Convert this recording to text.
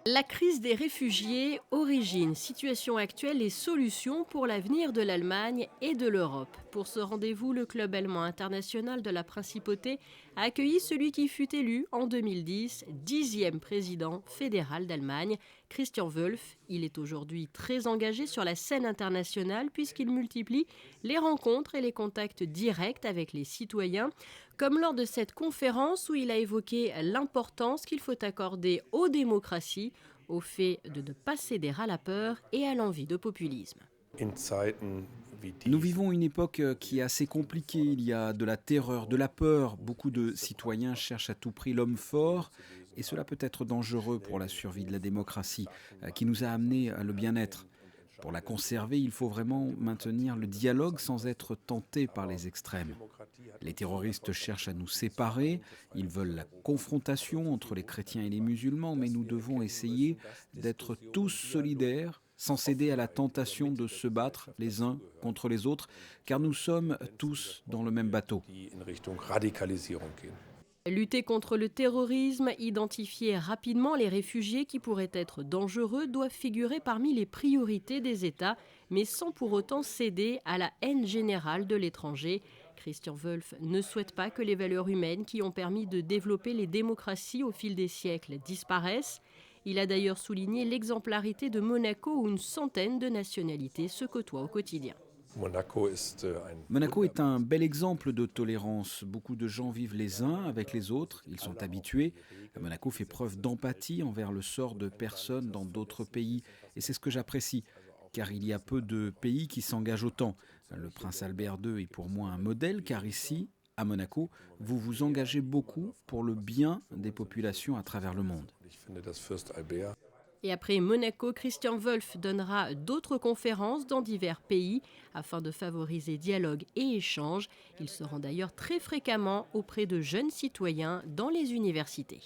La crise des réfugiés, origine, situation actuelle et solutions pour l'avenir de l'Allemagne et de l'Europe. Pour ce rendez-vous, le Club allemand international de la Principauté a accueilli celui qui fut élu en 2010, 10e président fédéral d'Allemagne, Christian Wulff. Il est aujourd'hui très engagé sur la scène internationale puisqu'il multiplie les rencontres et les contacts directs avec les citoyens, comme lors de cette conférence où il a évoqué l'importance qu'il faut accorder aux démocraties, au fait de ne pas céder à la peur et à l'envie de populisme. Nous vivons une époque qui est assez compliquée. Il y a de la terreur, de la peur. Beaucoup de citoyens cherchent à tout prix l'homme fort et cela peut être dangereux pour la survie de la démocratie qui nous a amenés à le bien-être. Pour la conserver, il faut vraiment maintenir le dialogue sans être tenté par les extrêmes. Les terroristes cherchent à nous séparer, ils veulent la confrontation entre les chrétiens et les musulmans, mais nous devons essayer d'être tous solidaires, sans céder à la tentation de se battre les uns contre les autres, car nous sommes tous dans le même bateau. Lutter contre le terrorisme, identifier rapidement les réfugiés qui pourraient être dangereux doivent figurer parmi les priorités des États, mais sans pour autant céder à la haine générale de l'étranger. Christian Wulff ne souhaite pas que les valeurs humaines qui ont permis de développer les démocraties au fil des siècles disparaissent. Il a d'ailleurs souligné l'exemplarité de Monaco où une centaine de nationalités se côtoient au quotidien. Monaco est un bel exemple de tolérance. Beaucoup de gens vivent les uns avec les autres, ils sont habitués. Monaco fait preuve d'empathie envers le sort de personnes dans d'autres pays. Et c'est ce que j'apprécie, car il y a peu de pays qui s'engagent autant. Le prince Albert II est pour moi un modèle, car ici, à Monaco, vous vous engagez beaucoup pour le bien des populations à travers le monde. Et après Monaco, Christian Wulff donnera d'autres conférences dans divers pays afin de favoriser dialogue et échange. Il se rend d'ailleurs très fréquemment auprès de jeunes citoyens dans les universités.